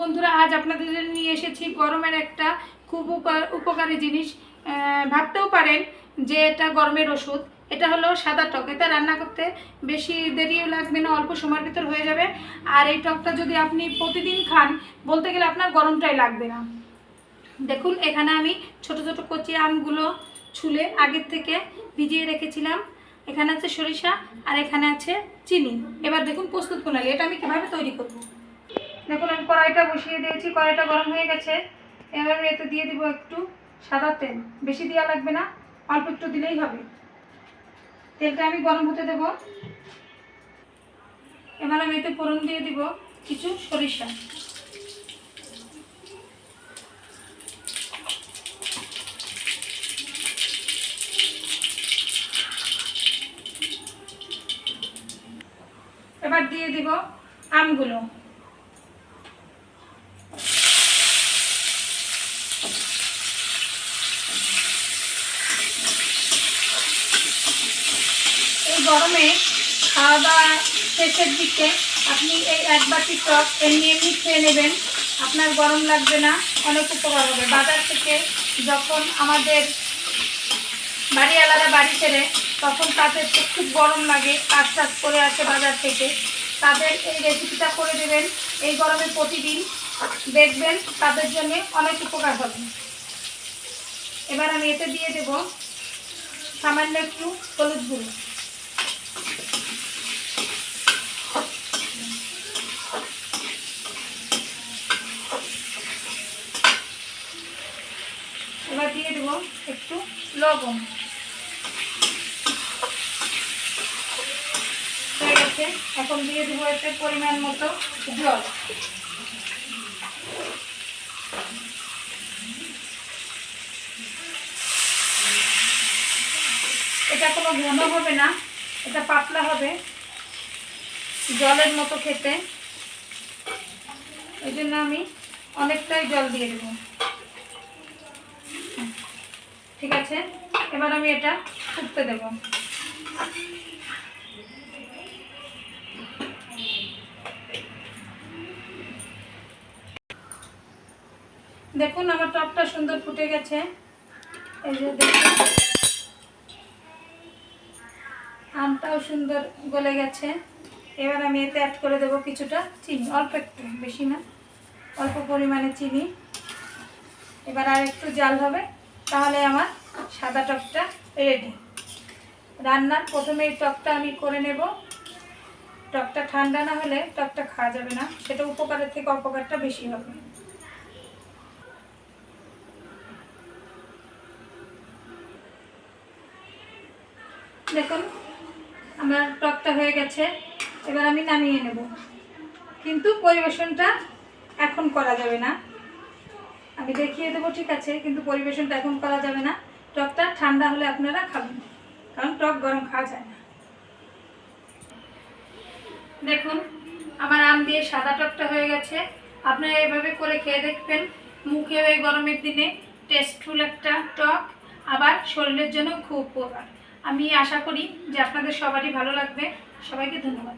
বন্ধুরা, আজ আপনাদের জন্য নিয়ে এসেছি গরমের একটা খুব উপকারী জিনিস। ভাবতেও পারেন যে এটা গরমের ওষুধ। এটা হলো সাদা টক। এটা রান্না করতে বেশি দেরিও লাগবে না, অল্প সময়ের ভিতর হয়ে যাবে। আর এই টকটা যদি আপনি প্রতিদিন খান, বলতে গেলে আপনার গরমটাই লাগবে না। দেখুন, এখানে আমি ছোট ছোট কচি আমগুলো ছুলে আগের থেকে ভিজিয়ে রেখেছিলাম। এখানে আছে সরিষা আর এখানে আছে চিনি। এবার দেখুন প্রস্তুত প্রণালী, এটা আমি কীভাবে তৈরি করব। দেখুন, আমি কড়াইটা বসিয়ে দিয়েছি, কড়াইটা গরম হয়ে গেছে। এবার আমি এতে দিয়ে দিব একটু সাদা তেল। বেশি দেওয়া লাগবে না, অল্প একটু দিলেই হবে। তেলটা আমি গরম হতে দেব। এবার আমি এতে ফোড়ন দিয়ে দিব কিছু সরিষা। এবার দিয়ে দিব আমগুলো। এই গরমে খাওয়া দাওয়া শেষের দিকে আপনি এই এক বাটি টক এমনি এমনি খেয়ে নেবেন, আপনার গরম লাগবে না, অনেক উপকার হবে। বাজার থেকে যখন আমাদের বাড়িওয়ালারা বাড়ি ছেড়ে, তখন তাদের তো খুব গরম লাগে, কাজ টাজ করে আসে বাজার থেকে, তাদের এই রেসিপিটা করে দেবেন এই গরমে প্রতিদিন, দেখবেন তাদের জন্য অনেক উপকার হবে। এবার আমি এতে দিয়ে দেব সামান্য একটু হলুদ গুঁড়ো। এবার দিয়ে দেব একটু লবণ। হয়ে গেছে, এখন দিয়ে দেবো এতে পরিমাণ মতো জল। এটা কোনো ঘন হবে না, এটা পাতলা হবে, জলের মতো খেতে। এই জন্য আমি অনেকটাই জল দিয়ে দেব। ঠিক আছে, এবার আমি এটা ফুটতে দেব। দেখুন, আমার টকটা সুন্দর ফুটে গেছে। এই যে দেখুন, আমটাও সুন্দর গলে গেছে। এবার আমি এতে অ্যাড করে দেবো কিছুটা চিনি, অল্প একটু, বেশি না, অল্প পরিমাণে চিনি। এবার আর একটু জাল হবে, তাহলে আমার সাদা টকটা রেডি। রান্নার প্রথমে এই টকটা আমি করে নেব। টকটা ঠান্ডা না হলে টকটা খাওয়া যাবে না, সেটা উপকারের থেকে অপকারটা বেশি হবে। দেখুন, আমার টকটা হয়ে গেছে। এবার আমি নামিয়ে নেব, কিন্তু পরিবেশনটা এখন করা যাবে না। আমি দেখিয়ে দেবো, ঠিক আছে, কিন্তু পরিবেশনটা এখন করা যাবে না। টকটা ঠান্ডা হলে আপনারা খাবেন, কারণ টক গরম খাওয়া যায় না। দেখুন, আমার আম দিয়ে সাদা টকটা হয়ে গেছে। আপনারা এভাবে করে খেয়ে দেখবেন, মুখে এই গরমের দিনে টেস্টফুল একটা টক, আবার শরীরের জন্য খুব উপকার। আমি আশা করি যে আপনাদের সবারই ভালো লাগবে। সবাইকে ধন্যবাদ।